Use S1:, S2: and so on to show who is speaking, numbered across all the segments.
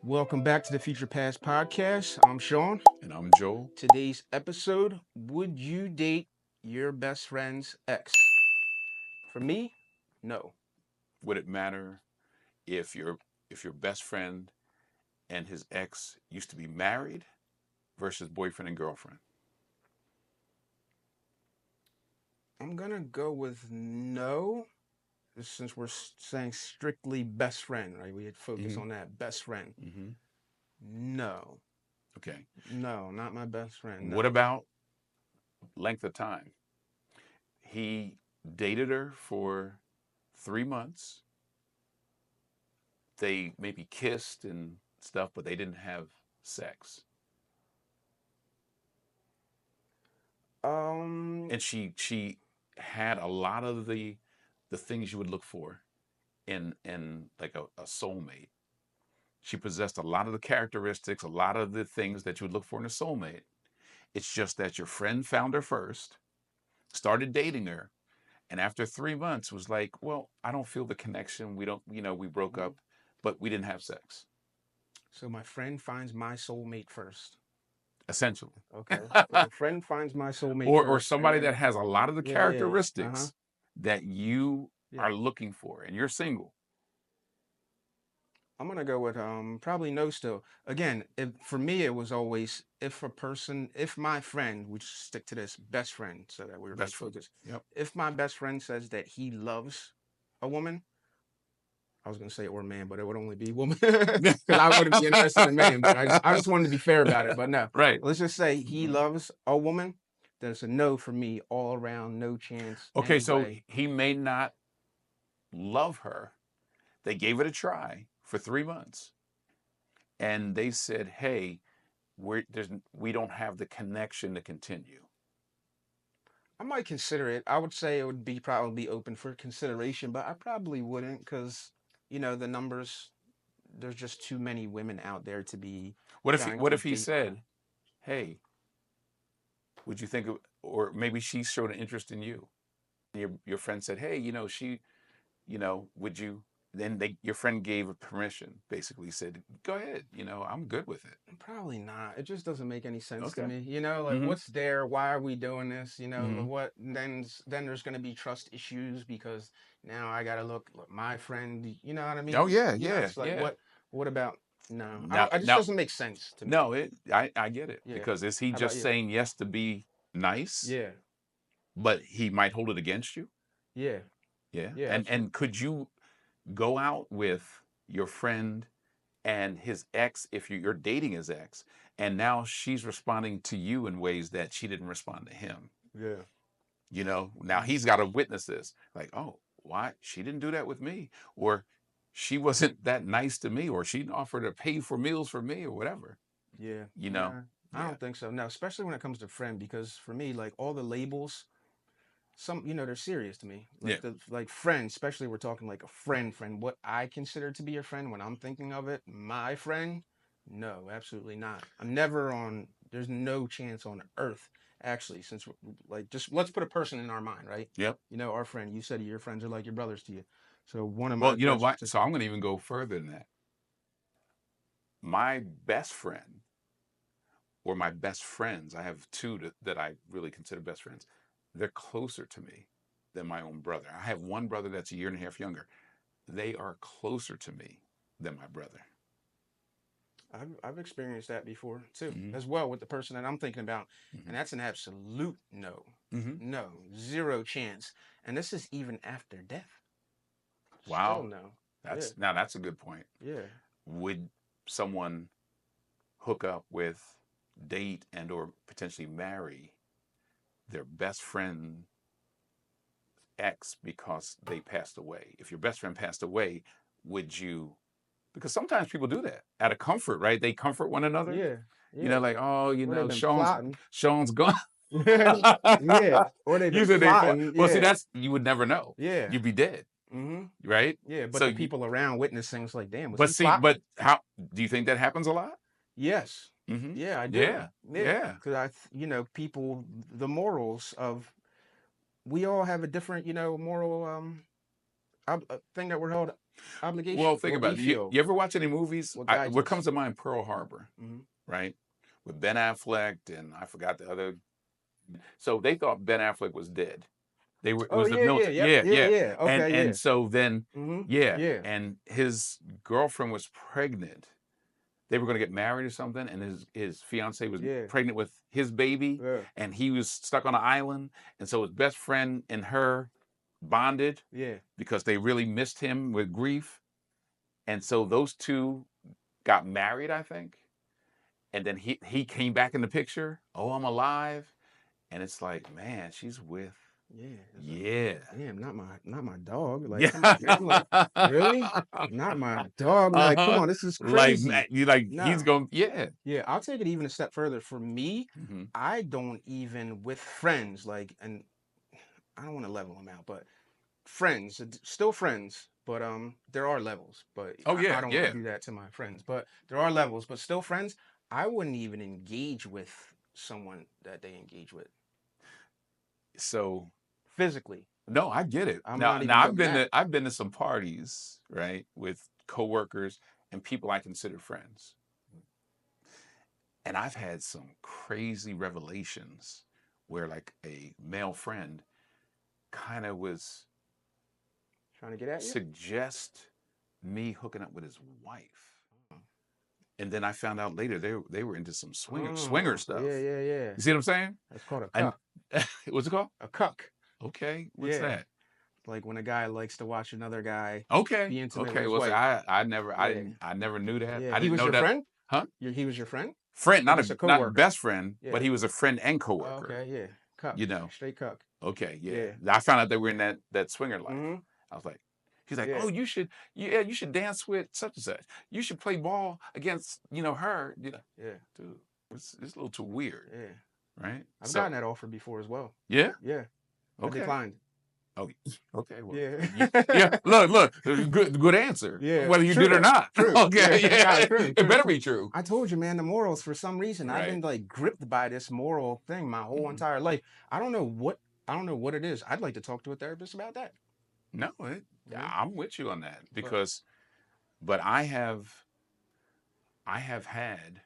S1: Welcome back to the Future Past podcast. I'm Sean.
S2: And I'm Joel.
S1: Today's episode: Would you date your best friend's ex? For me, no.
S2: Would it matter if your best friend and his ex used to be married versus boyfriend and girlfriend?
S1: I'm gonna go with no, since we're saying strictly best friend, right? We had focus
S2: Mm-hmm.
S1: on that best friend.
S2: Mm-hmm.
S1: No,
S2: Okay.
S1: no, not my best friend.
S2: What
S1: No.
S2: about length of time? He dated her for 3 months. They maybe kissed and stuff, but they didn't have sex.
S1: Um,
S2: And she had a lot of the things you would look for in like a soulmate. She possessed a lot of the characteristics, a lot of the things that you would look for in a soulmate. It's just that your friend found her first, started dating her, and after 3 months was like, well, I don't feel the connection. We don't, we broke up, but we didn't have sex,
S1: so my friend finds my soulmate first.
S2: essentially.
S1: Okay, so the friend finds my soulmate
S2: or
S1: first, and
S2: somebody that
S1: then
S2: has a lot of the
S1: yeah, uh-huh,
S2: characteristics that you
S1: yeah.
S2: are looking for, and you're single.
S1: I'm gonna go with probably no still. Again, if for me it was always if my friend, we just stick to this best friend so that we're like
S2: Best friend.
S1: focused.
S2: Yep.
S1: If my best friend says that he loves a woman, I was gonna say or man, but it would only be woman because I wouldn't be interested in men. But I just wanted to be fair about it. But no,
S2: Right.
S1: let's just say he
S2: Mhm.
S1: loves a woman. Then it's a no for me all around, no chance,
S2: Okay,
S1: any
S2: so
S1: way.
S2: he may not love her. They gave it a try for 3 months, and they said, "Hey, we don't have the connection to continue."
S1: I might consider it. I would say it would be probably open for consideration, but I probably wouldn't because the numbers. There's just too many women out there to be
S2: What if he,
S1: trying
S2: what
S1: to
S2: if he
S1: date.
S2: said, "Hey, would you think of," or maybe she showed an interest in you? Your friend said, "Hey, would you?" Then your friend gave permission. Basically said, "Go ahead. I'm good with it."
S1: Probably not. It just doesn't make any sense to
S2: Okay.
S1: me. Like
S2: Mm-hmm.
S1: what's there? Why are we doing this?
S2: Mm-hmm.
S1: What? Then there's gonna be trust issues because now I gotta look my friend. You know what I
S2: Oh
S1: mean?
S2: yeah, yeah,
S1: It's like
S2: yeah.
S1: what? What about? No, I
S2: Now,
S1: don't. It just
S2: now,
S1: doesn't make sense to me.
S2: no, I get it,
S1: Yeah.
S2: because is he
S1: How about
S2: just
S1: you?
S2: saying yes to be nice,
S1: Yeah.
S2: but he might hold it against you?
S1: Yeah.
S2: Yeah.
S1: Yeah.
S2: And
S1: Absolutely.
S2: could you go out with your friend and his ex, if you're dating his ex, and now she's responding to you in ways that she didn't respond to him?
S1: Yeah.
S2: Now he's got to witness this. Like, oh, why she didn't do that with me, or she wasn't that nice to me, or she didn't offer to pay for meals for me, or whatever.
S1: Yeah.
S2: You know,
S1: Nah. I
S2: yeah,
S1: don't think so. Now, especially when it comes to friend, because for me, like all the labels they're serious to me,
S2: yeah.
S1: like the like friend, especially we're talking like a friend, what I consider to be a friend when I'm thinking of it, my friend. No, absolutely not. I'm never on There's no chance on earth, actually, since like just let's put a person in our mind, right?
S2: Yep.
S1: Our friend, you said your friends are like your brothers to you, so one of my
S2: Well, you know
S1: best
S2: what? So I'm going to even go further than that. My best friend, or my best friends, I have two that I really consider best friends. They're closer to me than my own brother. I have one brother that's a year and a half younger. They are closer to me than my brother.
S1: I've experienced that before too,
S2: Mm-hmm.
S1: as well with the person that I'm thinking about,
S2: Mm-hmm.
S1: and that's an absolute no,
S2: Mm-hmm.
S1: no, zero chance. And this is even after death. Still
S2: Wow.
S1: no. Yeah,
S2: That's a good point.
S1: yeah.
S2: Would someone hook up with, date, and or potentially marry their best friend ex because they passed away? If your best friend passed away, would you? Because sometimes people do that out of comfort, right? They comfort one another.
S1: Yeah, yeah.
S2: Like, oh,
S1: Or they've been
S2: Sean's
S1: plotting.
S2: Sean's gone.
S1: Yeah. Or they've been
S2: Usually they plot.
S1: plotting.
S2: Well, see,
S1: Yeah,
S2: that's, you would never know.
S1: yeah.
S2: You'd be dead,
S1: Mm-hmm.
S2: right?
S1: Yeah, but
S2: So
S1: the
S2: you,
S1: people around witnessing it's like, damn, was
S2: but
S1: he
S2: see,
S1: plotting?
S2: but how do you think that happens a lot?
S1: Yes.
S2: Mm-hmm.
S1: Yeah, I do.
S2: Yeah,
S1: Yeah,
S2: yeah.
S1: because people, the morals of we all have a different, moral thing that we're held obligation?
S2: Well, think
S1: What we
S2: about it. You,
S1: feel,
S2: you ever watch any movies?
S1: what
S2: What
S1: guides us.
S2: comes to mind? Pearl Harbor,
S1: Hmm.
S2: right? With Ben Affleck and I forgot the other. So they thought Ben Affleck was dead. They were, it
S1: Oh
S2: was the
S1: yeah, yeah,
S2: military.
S1: yep,
S2: Yeah,
S1: yeah,
S2: yeah.
S1: yeah. Okay, yeah.
S2: And so then,
S1: Hmm.
S2: yeah,
S1: Yeah,
S2: and his girlfriend was pregnant. They were going to get married or something, and his fiance was
S1: yeah,
S2: pregnant with his baby,
S1: yeah,
S2: and he was stuck on an island, and so his best friend and her bonded
S1: yeah,
S2: because they really missed him with grief, and so those two got married, I think, and then he came back in the picture. Oh, I'm alive, and it's like, man, she's with,
S1: yeah. It's like,
S2: yeah,
S1: damn, not my dog. Like, come on, man. Like, really?
S2: uh
S1: Not my dog. Like, come
S2: huh,
S1: on, this is
S2: like
S1: crazy.
S2: you like he's
S1: No.
S2: going, yeah.
S1: Yeah, I'll take it even a step further. For me,
S2: Hmm.
S1: I don't even with friends, like, and I don't want to level them out, but friends, still friends, but there are levels. But
S2: Oh
S1: I
S2: yeah,
S1: don't want to
S2: yeah.
S1: do that to my friends. But there are levels, but still friends. I wouldn't even engage with someone that they engage with
S2: So
S1: physically.
S2: no, I get it.
S1: I'm
S2: Now,
S1: not even
S2: I've
S1: doing
S2: been
S1: that.
S2: to some parties, right, with coworkers and people I consider friends, and I've had some crazy revelations where like a male friend kind of was
S1: Trying to get at you.
S2: suggest me hooking up with his wife,
S1: Oh,
S2: and then I found out later they were into some swinger
S1: oh, yeah,
S2: stuff.
S1: yeah, yeah.
S2: You see what I'm saying?
S1: That's called a
S2: And
S1: cuck.
S2: what's it called?
S1: A cuck.
S2: Okay, what's
S1: Yeah,
S2: that?
S1: like when a guy likes to watch another guy
S2: Okay,
S1: be intimate with
S2: okay.
S1: his
S2: Well, see,
S1: wife. Yeah,
S2: I never knew that.
S1: yeah.
S2: I
S1: He
S2: didn't
S1: was
S2: know
S1: your
S2: that.
S1: friend.
S2: Huh?
S1: He was your friend,
S2: Friend,
S1: or
S2: not
S1: just a
S2: not
S1: coworker?
S2: best friend, but
S1: Yeah.
S2: he was a friend and
S1: Oh,
S2: coworker.
S1: okay. Yeah. Cuck.
S2: You know.
S1: Straight cuck.
S2: Okay, yeah.
S1: Yeah.
S2: I found out they were in that swinger life.
S1: Hmm.
S2: I was like, he's like,
S1: Yeah.
S2: oh, yeah, you should dance with such and such. You should play ball against, her.
S1: Yeah.
S2: Dude, it's a little too weird,
S1: Yeah.
S2: right?
S1: I've gotten
S2: So,
S1: that offer before as well.
S2: yeah,
S1: Yeah. I
S2: okay.
S1: declined.
S2: Oh, okay. Well,
S1: Yeah.
S2: yeah. Look. Good answer.
S1: Yeah.
S2: Whether you
S1: True
S2: did or
S1: though.
S2: not.
S1: True.
S2: Okay.
S1: Yeah.
S2: Yeah.
S1: Nah, true.
S2: It
S1: True.
S2: better
S1: True.
S2: be true.
S1: I told you, man, the morals for some reason I've
S2: Right.
S1: been like gripped by this moral thing my whole
S2: Mhm.
S1: entire life. I don't know what it is. I'd like to talk to a therapist about that.
S2: No,
S1: You know?
S2: I'm with you on that
S1: But
S2: because, but I have had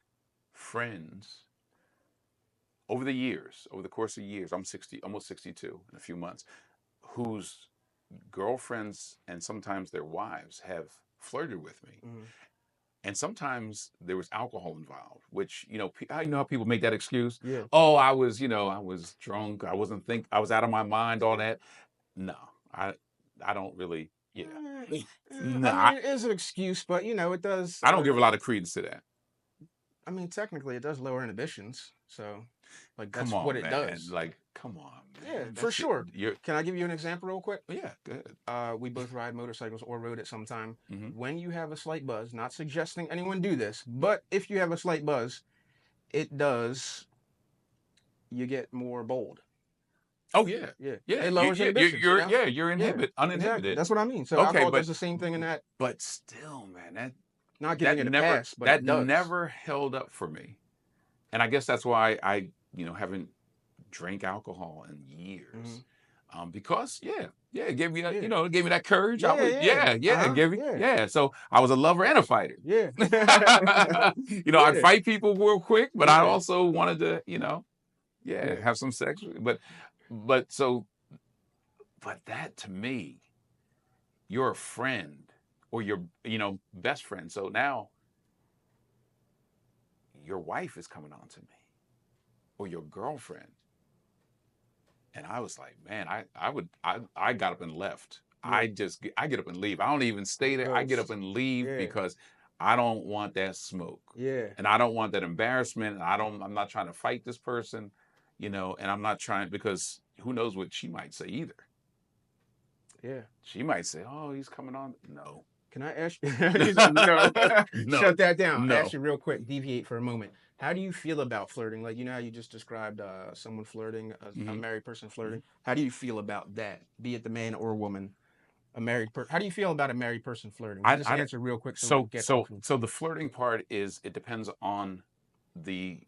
S2: friends over the years, over the course of years. I'm 60, almost 62 in a few months, whose girlfriends and sometimes their wives have flirted with me.
S1: mhm.
S2: And sometimes there was alcohol involved, which, how people make that excuse.
S1: Yeah.
S2: Oh, I was drunk. I was out of my mind, all that. No, I, I don't really, yeah. No,
S1: I mean, it is an excuse, but it does.
S2: I don't give a lot of credence to that.
S1: I mean, technically, it does lower inhibitions. So, like,
S2: Come
S1: that's what
S2: on,
S1: it
S2: man.
S1: does.
S2: Like, come on,
S1: Yeah,
S2: man.
S1: for
S2: That's
S1: sure.
S2: you're
S1: Can I give you an example real quick?
S2: yeah, good.
S1: We both ride motorcycles or rode it sometime.
S2: Hmm.
S1: When you have a slight buzz, not suggesting anyone do this, but if you have a slight buzz, it does. You get more bold.
S2: Oh yeah,
S1: Yeah,
S2: yeah.
S1: it lowers inhibitions.
S2: You're
S1: Yeah, exactly.
S2: uninhibited.
S1: That's what I mean. So
S2: Okay,
S1: alcohol does the same thing in that.
S2: but still, man,
S1: Not giving it a pass, but it
S2: that
S1: does.
S2: never held up for me. And I guess that's why I haven't drank alcohol in
S1: Hmm.
S2: years. Because it gave me that,
S1: Yeah,
S2: it gave me that courage. I
S1: yeah,
S2: was,
S1: yeah.
S2: it gave me,
S1: Yeah,
S2: So I was a lover and a fighter.
S1: yeah,
S2: I'd
S1: yeah,
S2: fight people real quick, but I
S1: yeah.
S2: also wanted to,
S1: Yeah.
S2: have some sex. But so, but that to me, you're a friend or your, best friend. So now your wife is coming on to me or your girlfriend. And I was like, man, I got up and left.
S1: Yeah.
S2: I get up and leave. I don't even stay there. I get up
S1: Ghost.
S2: and leave
S1: Yeah.
S2: because I don't want that smoke.
S1: Yeah.
S2: And I don't want that embarrassment. And I'm not trying to fight this person, and I'm not trying because who knows what she might say either.
S1: Yeah.
S2: She might say, oh, he's coming on. No.
S1: Can I ask you? He said, no.
S2: No.
S1: Shut that down.
S2: No.
S1: Ask you real quick. Deviate for a moment. How do you feel about flirting? Like, how you just described someone flirting, a
S2: Mhm.
S1: married person flirting. How do you feel about that? Be it the man or woman, a married person. How do you feel about a married person flirting? Just answer real quick so we can get off.
S2: So the flirting part is it depends on the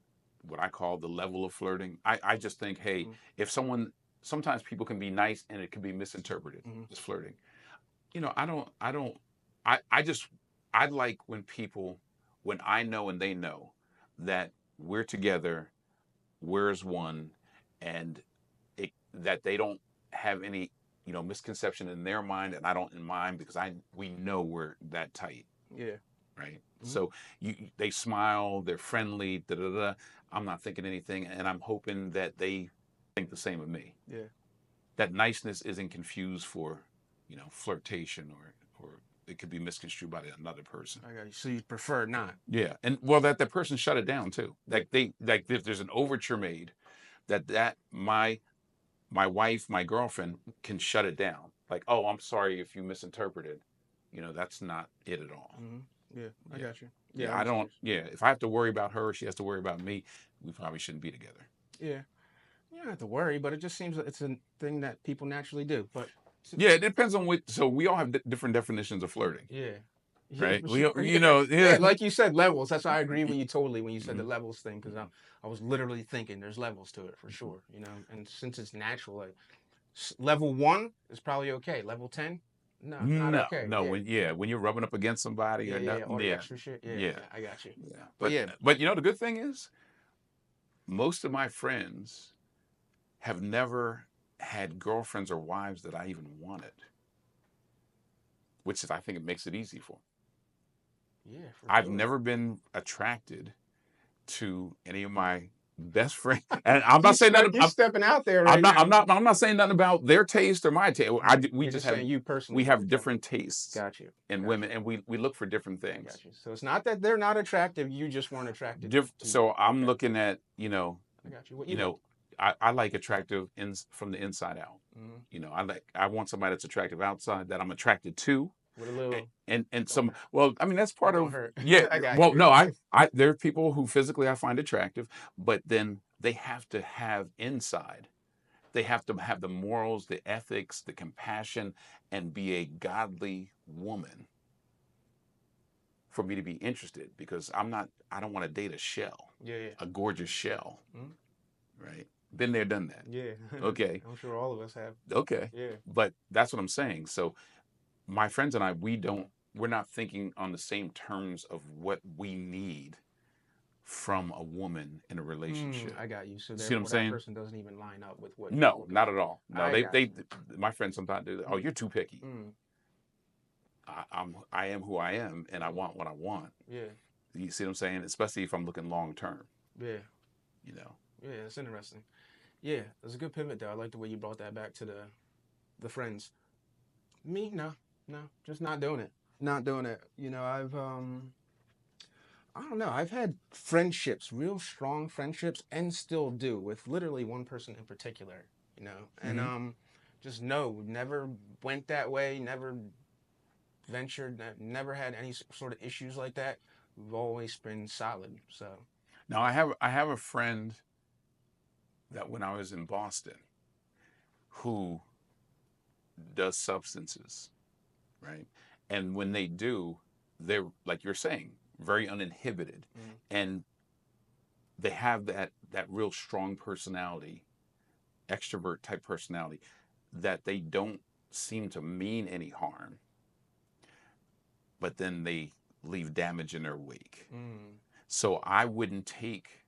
S2: what I call the level of flirting. I just think, hey,
S1: Mhm.
S2: if sometimes people can be nice and it can be misinterpreted
S1: Mhm.
S2: as flirting. you know, I just, I like when people, when I know and they know that we're together, we're as one, and that they don't have any, you know, misconception in their mind and I don't in mine, because we know we're that tight,
S1: Yeah.
S2: right?
S1: Hmm.
S2: So they smile, they're friendly, da da da. I'm not thinking anything, and I'm hoping that they think the same of me.
S1: Yeah.
S2: That niceness isn't confused for, you know, flirtation, or it could be misconstrued by another person.
S1: I got you. So you prefer not?
S2: Yeah, and well, that person shut it down too. Like if there's an overture made, that my wife, my girlfriend can shut it down. Like, oh, I'm sorry if you misinterpreted. You know, that's not it at all.
S1: Hmm. Yeah, I
S2: Yeah.
S1: got you. Yeah,
S2: Yeah,
S1: I'm
S2: I
S1: just
S2: don't.
S1: curious.
S2: Yeah, if I have to worry about her, she has to worry about me. We probably shouldn't be together.
S1: Yeah, you don't have to worry, but it just seems like it's a thing that people naturally do. But
S2: Yeah, it depends on what. So we all have different definitions of flirting,
S1: yeah, yeah,
S2: right?
S1: for
S2: We,
S1: sure.
S2: you
S1: Yeah,
S2: know,
S1: yeah,
S2: yeah.
S1: like you said, levels. That's why I agree when you said the
S2: Mhm,
S1: levels thing, because
S2: mhm.
S1: I was literally thinking there's levels to it for sure. You know, and since it's natural, like level one is probably okay. Level 10, no, not
S2: No,
S1: okay.
S2: no.
S1: Yeah,
S2: When you're rubbing up against somebody
S1: yeah,
S2: or
S1: yeah, yeah.
S2: nothing,
S1: All the
S2: yeah,
S1: extra shit. Yeah,
S2: yeah,
S1: yeah, I got you.
S2: yeah.
S1: But yeah,
S2: But you know the good thing is, most of my friends have never had girlfriends or wives that I even wanted, which is, I think, it makes it easy for 'em.
S1: yeah, for
S2: I've
S1: sure.
S2: never been attracted to any of my best friends, and I'm not
S1: You
S2: saying
S1: step,
S2: that.
S1: you're stepping out there right now.
S2: I'm not saying nothing about their taste or my taste. We
S1: You're
S2: just
S1: just
S2: have,
S1: saying you
S2: we
S1: personally.
S2: have
S1: Okay,
S2: different tastes
S1: got you.
S2: in
S1: Got
S2: women,
S1: you.
S2: and we look for different
S1: I
S2: things.
S1: got you. So it's not that they're not attractive. You just weren't attracted to them.
S2: So I'm
S1: Okay,
S2: looking at,
S1: I got you. What
S2: you
S1: you like?
S2: know, I like attractive from the inside out.
S1: Hmm.
S2: You know, I want somebody that's attractive outside that I'm attracted to,
S1: With a little,
S2: and
S1: don't
S2: some,
S1: hurt.
S2: well, I mean, that's
S1: That
S2: part
S1: don't
S2: of,
S1: hurt.
S2: yeah.
S1: I got
S2: Well,
S1: you.
S2: no, there are people who physically I find attractive, but then they have to have inside. They have to have the morals, the ethics, the compassion, and be a godly woman for me to be interested, because I don't want to date a shell,
S1: Yeah, yeah.
S2: a gorgeous shell,
S1: Mhm.
S2: right? Been there, done that.
S1: Yeah.
S2: Okay.
S1: I'm sure all of us have.
S2: Okay.
S1: Yeah.
S2: But that's what I'm saying. So my friends and I, we're not thinking on the same terms of what we need from a woman in a relationship.
S1: I got you. So
S2: See what I'm
S1: therefore, that
S2: saying?
S1: person doesn't even line up with what you're
S2: No,
S1: looking
S2: not
S1: for.
S2: at all. No,
S1: I got you.
S2: my friends sometimes do that. Oh, you're too picky.
S1: Mm,
S2: I am who I am, and I want what I want.
S1: yeah.
S2: You see what I'm saying? Especially if I'm looking long term.
S1: Yeah.
S2: You know.
S1: Yeah. That's interesting. Yeah. That's a good pivot, though. I like the way you brought that back to the friends. Me, no, no, just not doing it. Not doing it. You know, I don't know. I've had friendships, real strong friendships, and still do with literally one person in particular. You know, and
S2: Mm-hmm.
S1: just no, never went that way. Never ventured. Never had any sort of issues like that. We've always been solid. So
S2: Now I have a friend that when I was in Boston who does substances, right? And when they do, they're, like you're saying, very uninhibited,
S1: mm,
S2: and they have that real strong personality, extrovert type personality, that they don't seem to mean any harm, but then they leave damage in their wake.
S1: mm,
S2: So I wouldn't take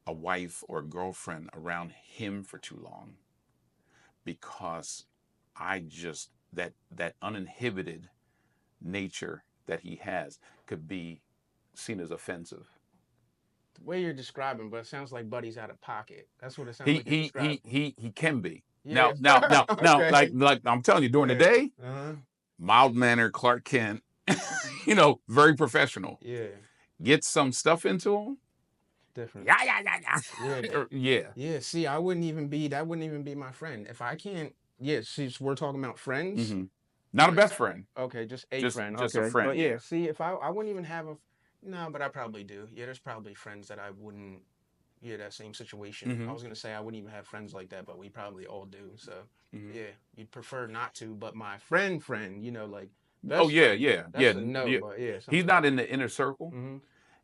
S2: a wife or a girlfriend around him for too long, because I just, that uninhibited nature that he has could be seen as offensive.
S1: the way you're describing, but it sounds like Buddy's out of pocket. That's what it sounds like you're describing.
S2: He can be.
S1: Yeah.
S2: Now,
S1: Okay.
S2: like I'm telling you, during the
S1: Yeah.
S2: day,
S1: Uh huh.
S2: mild mannered Clark Kent, very professional.
S1: Yeah.
S2: Get some stuff into him.
S1: Different.
S2: Yeah, yeah, yeah,
S1: Yeah.
S2: yeah. Yeah.
S1: Yeah. See, I wouldn't even be. That wouldn't even be my friend if I can't. Yeah. See, so we're talking about friends.
S2: Mm-hmm. Not a best friend,
S1: Okay, just a friend.
S2: just a
S1: Okay, but
S2: friend.
S1: yeah.
S2: Yeah.
S1: See, if I wouldn't even have a. No, but I probably do. Yeah, there's probably friends that I wouldn't. Yeah, that same situation. I
S2: Mm-hmm.
S1: was gonna say I wouldn't even have friends like that, but we probably all do. So,
S2: Mm-hmm.
S1: yeah, you'd prefer not to, but my friend, like
S2: Oh
S1: best
S2: yeah,
S1: friend,
S2: yeah,
S1: that's
S2: yeah,
S1: a no.
S2: yeah.
S1: But yeah,
S2: He's
S1: something like
S2: not
S1: that.
S2: in the inner circle.
S1: Mm-hmm.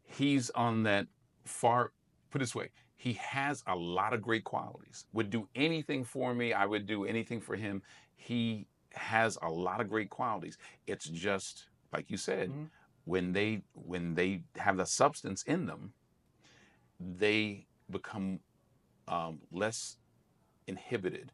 S2: He's on that far. Put it this way, he has a lot of great qualities. Would do anything for me. I would do anything for him. He has a lot of great qualities. It's just like you said,
S1: Hmm.
S2: when they have the substance in them, they become less inhibited,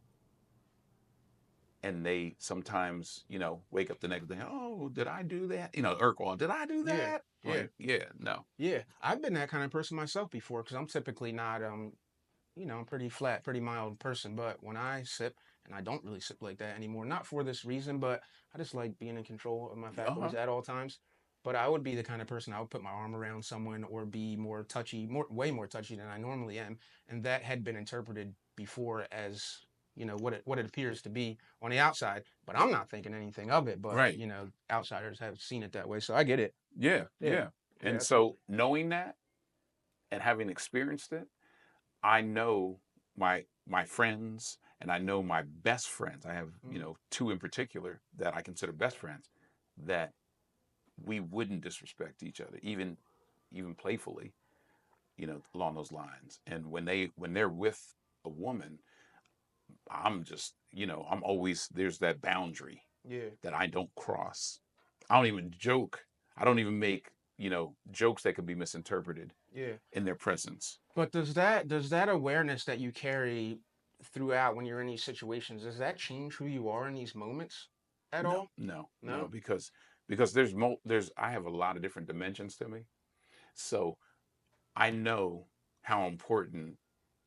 S2: and they sometimes, wake up the next day. Oh, did I do that? Urkel, did I do
S1: Yeah,
S2: that?
S1: yeah,
S2: Like, yeah, no,
S1: yeah. I've been that kind of person myself before because I'm typically not I'm pretty flat, pretty mild person. But when I sip, and I don't really sip like that anymore, not for this reason, but I just like being in control of my
S2: uh-huh,
S1: faculties at all times. But I would be the kind of person I would put my arm around someone or be more touchy, way more touchy than I normally am, and that had been interpreted before as what it appears to be on the outside. But I'm not thinking anything of it. But
S2: right,
S1: outsiders have seen it that way, so I get it.
S2: yeah,
S1: Yeah,
S2: yeah.
S1: yeah,
S2: And so
S1: absolutely.
S2: knowing that and having experienced it, I know my friends, and I know my best friends. I have,
S1: Hmm.
S2: two in particular that I consider best friends, that we wouldn't disrespect each other, even playfully, along those lines. And when they're with a woman, I'm just, I'm always, there's that boundary
S1: Yeah,
S2: that I don't cross. I don't even joke. I don't even make, jokes that could be misinterpreted
S1: yeah.
S2: in their presence.
S1: But does that awareness that you carry throughout when you're in these situations, does that change who you are in these moments at
S2: No,
S1: all?
S2: no, no,
S1: No?
S2: because there's I have a lot of different dimensions to me. So I know how important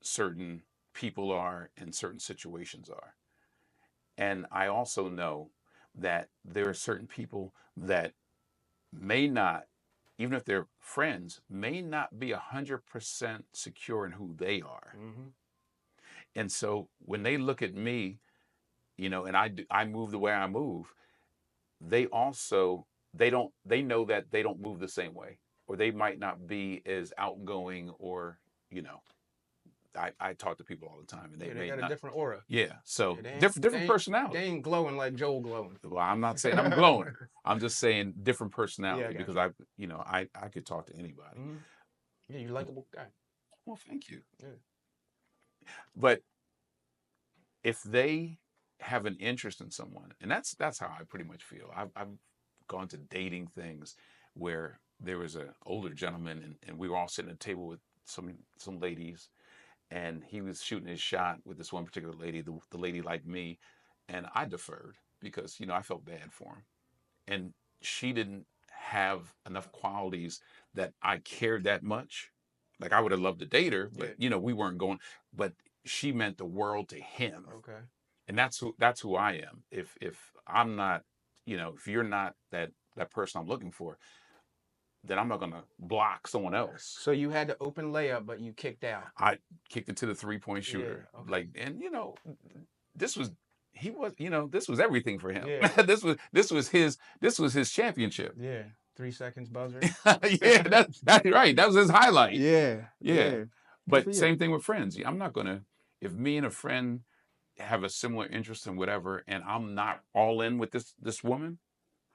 S2: certain people are and certain situations are. And I also know that there are certain people that may not, even if they're friends, may not be 100% secure in who they are.
S1: Mm-hmm.
S2: And so when they look at me, and I move the way I move, they also, they know that they don't move the same way, or they might not be as outgoing, or, you know, I talk to people all the time, and they
S1: Yeah, they
S2: may
S1: got a
S2: not.
S1: different aura.
S2: Yeah, so
S1: Yeah, they ain't
S2: different
S1: they ain't they
S2: personality.
S1: ain't glowing like Joel glowing.
S2: Well, I'm not saying I'm glowing. I'm just saying different
S1: Yeah, I
S2: personality,
S1: got
S2: because
S1: you.
S2: I could talk to anybody.
S1: Mm-hmm. Yeah, you likable guy.
S2: Well, thank you.
S1: Yeah.
S2: But if they have an interest in someone, and that's how I pretty much feel. I've gone to dating things where there was an older gentleman, and we were all sitting at a table with some ladies, and he was shooting his shot with this one particular lady. The lady liked me, and I deferred because I felt bad for him, and she didn't have enough qualities that I cared that much. Like, I would have loved to date her, but
S1: Yeah.
S2: we weren't going. But she meant the world to him,
S1: Okay.
S2: and that's who I am. If I'm not, if you're not that person I'm looking for, then I'm not gonna block someone else.
S1: So you had the open layup, but you kicked out.
S2: I kicked into the 3-point
S1: Yeah.
S2: shooter,
S1: Okay.
S2: like, and this was he was this was everything for him.
S1: Yeah.
S2: This was his championship.
S1: Yeah. 3 seconds buzzer.
S2: Yeah, that's right. That was his highlight.
S1: Yeah.
S2: Yeah,
S1: Yeah. Good for
S2: but
S1: you.
S2: same thing with friends. I'm not gonna, if me and a friend have a similar interest in whatever, and I'm not all in with this woman,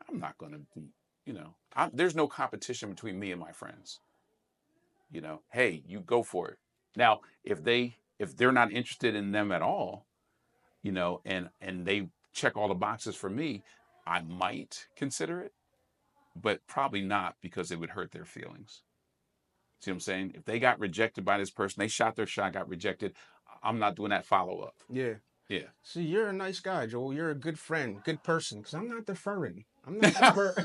S2: I'm not gonna be, there's no competition between me and my friends. Hey, you go for it. Now, if they're not interested in them at all, and they check all the boxes for me, I might consider it, but probably not, because it would hurt their feelings. See what I'm saying? If they got rejected by this person, they shot their shot, got rejected, I'm not doing that follow up.
S1: Yeah.
S2: Yeah.
S1: See, you're a nice guy, Joel. You're a good friend, good person. Cause I'm not deferring. I'm not defer.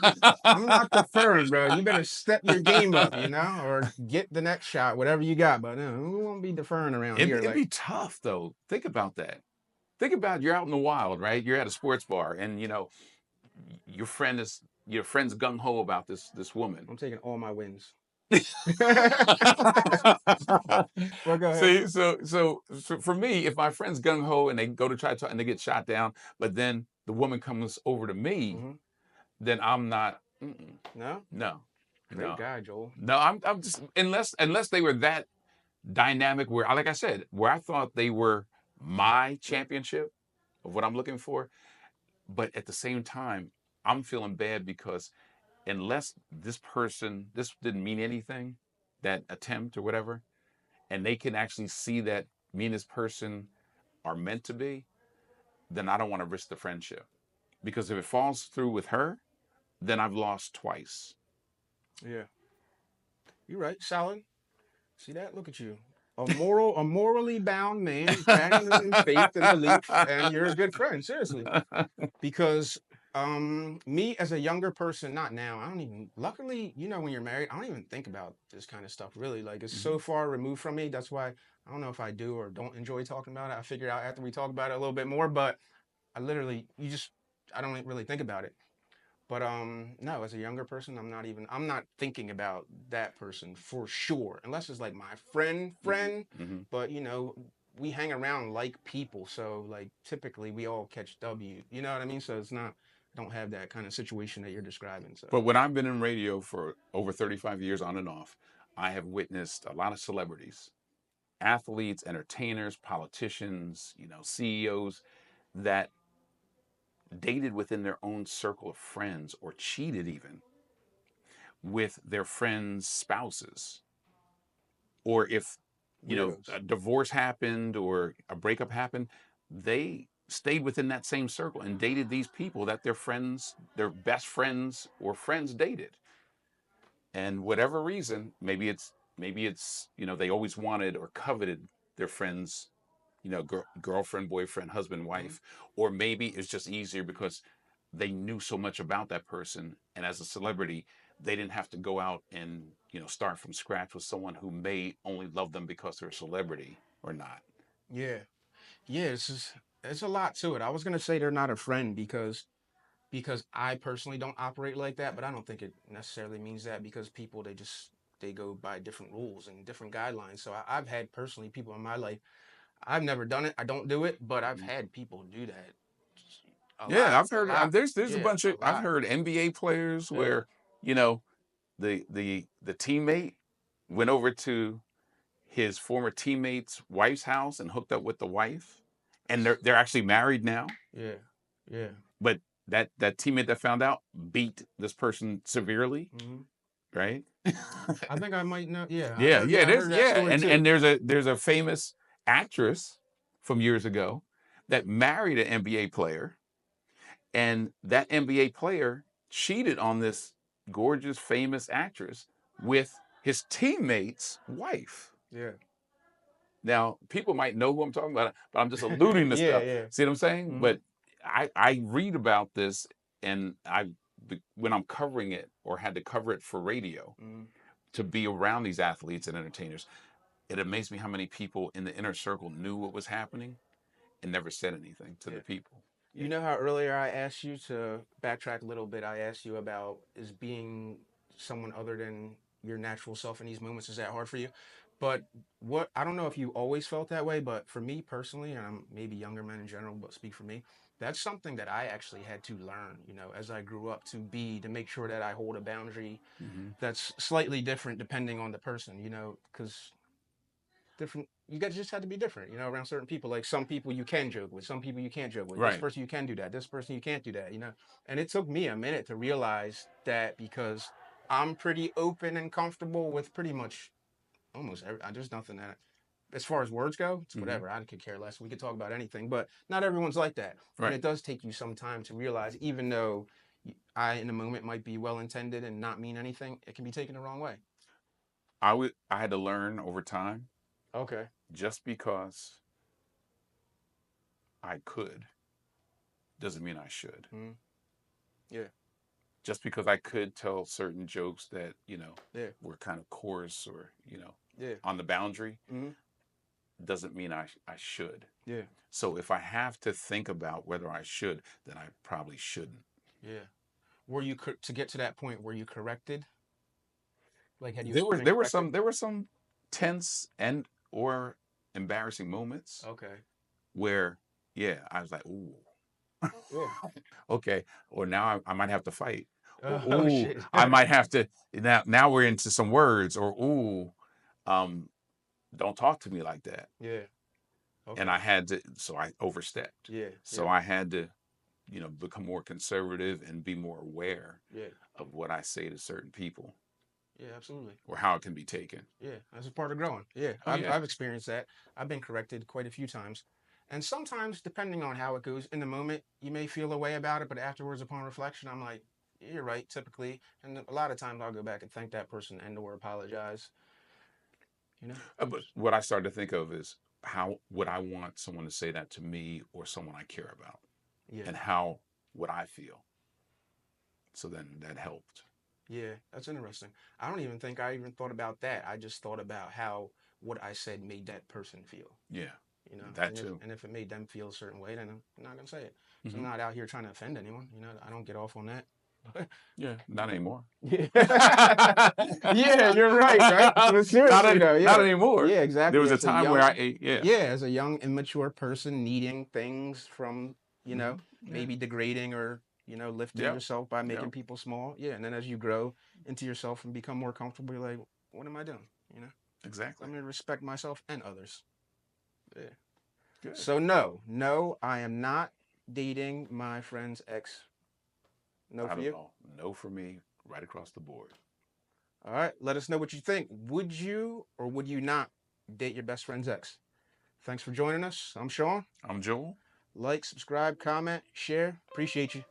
S1: I'm not deferring, bro. You better step your game up, or get the next shot, whatever you got. But we won't be deferring around
S2: It'd,
S1: here.
S2: it'd
S1: Like,
S2: be tough, though. Think about that. Think about, you're out in the wild, right? You're at a sports bar, and your friend's gung ho about this woman.
S1: I'm taking all my wins. Well, go ahead.
S2: See, so for me, if my friend's gung ho and they go to try to talk and they get shot down, but then the woman comes over to me,
S1: Hmm.
S2: then I'm not.
S1: No,
S2: No,
S1: great
S2: no,
S1: guy, Joel.
S2: no. I'm just, unless they were that dynamic, where, like I said, where I thought they were my
S1: Yeah.
S2: championship of what I'm looking for, but at the same time, I'm feeling bad because, unless this didn't mean anything, that attempt or whatever, and they can actually see that me and this person are meant to be, then I don't want to risk the friendship. Because if it falls through with her, then I've lost twice.
S1: Yeah. You're right. Solid. See that? Look at you. A morally bound man, standing in faith and belief, and you're a good friend. Seriously. Because me as a younger person, not now, I don't even, luckily, when you're married, I don't even think about this kind of stuff really. Like, it's so
S2: Mhm.
S1: far removed from me. That's why I don't know if I do or don't enjoy talking about it. I figure out after we talk about it a little bit more, but I literally, I don't really think about it. But no, as a younger person, I'm not thinking about that person for sure, unless it's like my
S2: Mhm.
S1: friend.
S2: Mhm.
S1: But we hang around like people, so like typically we all catch W. You know what I mean? So it's not, don't have that kind of situation that you're describing. So
S2: But when I've been in radio for over 35 years on and off, I have witnessed a lot of celebrities, athletes, entertainers, politicians, CEOs that dated within their own circle of friends or cheated even with their friends' spouses. Or if,
S1: weirdos.
S2: a divorce happened or a breakup happened, they stayed within that same circle and dated these people that their friends, their best friends or friends dated. And whatever reason, maybe it's they always wanted or coveted their friends, girlfriend, boyfriend, husband,
S1: Hmm.
S2: wife, or maybe it's just easier because they knew so much about that person, and as a celebrity, they didn't have to go out and start from scratch with someone who may only love them because they're a celebrity or not.
S1: Yeah, yeah. It's a lot to it. I was gonna say they're not a friend because I personally don't operate like that, but I don't think it necessarily means that because people they go by different rules and different guidelines. So I've had personally people in my life. I've never done it. I don't do it, but I've
S2: Mhm.
S1: had people do that a
S2: Yeah,
S1: lot,
S2: I've
S1: a
S2: heard
S1: lot.
S2: there's a
S1: Yeah,
S2: bunch
S1: a
S2: of I've
S1: lot.
S2: heard NBA players
S1: Yeah.
S2: where you know the teammate went over to his former teammate's wife's house and hooked up with the wife, and they're actually married now.
S1: Yeah. Yeah.
S2: But that teammate that found out beat this person severely,
S1: Hmm.
S2: right?
S1: I think I might know. Yeah, I
S2: Yeah,
S1: heard.
S2: yeah,
S1: Yeah, I heard that story
S2: and
S1: too.
S2: there's a famous actress from years ago that married an NBA player, and that NBA player cheated on this gorgeous, famous actress with his teammate's wife.
S1: Yeah.
S2: Now, people might know who I'm talking about, but I'm just alluding to
S1: Yeah.
S2: stuff.
S1: Yeah.
S2: See what I'm saying?
S1: Hmm.
S2: But I read about this, and when I'm covering it or had to cover it for radio
S1: Hmm.
S2: to be around these athletes and entertainers, it amazed me how many people in the inner circle knew what was happening and never said anything to
S1: Yeah.
S2: the people. Yeah.
S1: You know how earlier I asked you to backtrack a little bit. I asked you about is being someone other than your natural self in these moments, is that hard for you? But what I don't know if you always felt that way, but for me personally, and I'm maybe younger men in general, but speak for me, that's something that I actually had to learn, as I grew up to make sure that I hold a boundary
S2: Hmm.
S1: that's slightly different depending on the person, because different you guys just had to be different around certain people. Like some people you can joke with, some people you can't joke with, this
S2: Right.
S1: person you can do that, this person you can't do that. And it took me a minute to realize that because I'm pretty open and comfortable with pretty much almost there's nothing that, as far as words go, it's
S2: Hmm.
S1: whatever. I could care less, we could talk about anything, but not everyone's like that. And
S2: Right.
S1: it does take you some time to realize, even though I in the moment might be well intended and not mean anything, it can be taken the wrong way.
S2: I had to learn over time.
S1: Okay.
S2: Just because I could doesn't mean I should.
S1: Mm. Yeah.
S2: Just because I could tell certain jokes that,
S1: Yeah.
S2: were kind of coarse or,
S1: Yeah.
S2: on the boundary
S1: Hmm.
S2: doesn't mean I should.
S1: Yeah.
S2: So if I have to think about whether I should, then I probably shouldn't.
S1: Yeah. Were you to get to that point? Were you corrected? Like, had you
S2: There were
S1: been
S2: there were
S1: corrected?
S2: some there were some tense and or embarrassing moments
S1: Okay.
S2: where, yeah, I was like, ooh,
S1: Yeah.
S2: okay, or now I might have to fight, or
S1: Oh
S2: ooh,
S1: shit.
S2: I might have to, now we're into some words, or ooh, um, don't talk to me like that.
S1: Yeah.
S2: And
S1: Okay.
S2: I had to, so I overstepped.
S1: Yeah.
S2: So
S1: Yeah.
S2: I had to, become more conservative and be more aware
S1: Yeah.
S2: of what I say to certain people
S1: Yeah. Absolutely.
S2: or how it can be taken.
S1: Yeah. That's a part of growing. Yeah.
S2: Oh
S1: I've
S2: yeah.
S1: I've experienced that. I've been corrected quite a few times, And sometimes, depending on how it goes, in the moment, you may feel a way about it, but afterwards, upon reflection, I'm like, you're right, typically. And a lot of times I'll go back and thank that person and or apologize, you know?
S2: But what I started to think of is how would I want someone to say that to me or someone I care about,
S1: Yeah.
S2: and how would I feel? So then that helped.
S1: Yeah, that's interesting. I don't even think I even thought about that. I just thought about how what I said made that person feel,
S2: Yeah,
S1: you know?
S2: that too.
S1: And if it made them feel a certain way, then I'm not gonna say it. So I'm
S2: Hmm.
S1: not out here trying to offend anyone, you know? I don't get off on that.
S2: Yeah, not anymore.
S1: Yeah. Yeah, you're right, right? But seriously though,
S2: Not
S1: yeah.
S2: anymore.
S1: Yeah,
S2: There
S1: exactly.
S2: was a
S1: As a
S2: time where I
S1: young,
S2: ate. Yeah.
S1: yeah, as a young, immature person needing things from, you know,
S2: Hmm. Yeah.
S1: maybe degrading or, you know, lifting
S2: Yep.
S1: yourself by making
S2: Yep.
S1: people small. Yeah. And then as you grow into yourself and become more comfortable, you're like, what am I doing? You know? So
S2: Exactly.
S1: I'm gonna respect myself and others. Yeah.
S2: Good.
S1: So no, I am not dating my friend's ex. No
S2: I
S1: for
S2: don't
S1: you.
S2: know. No for me, right across the board.
S1: All right, let us know what you think. Would you or would you not date your best friend's ex? Thanks for joining us. I'm Sean.
S2: I'm Joel.
S1: Like, subscribe, comment, share. Appreciate you.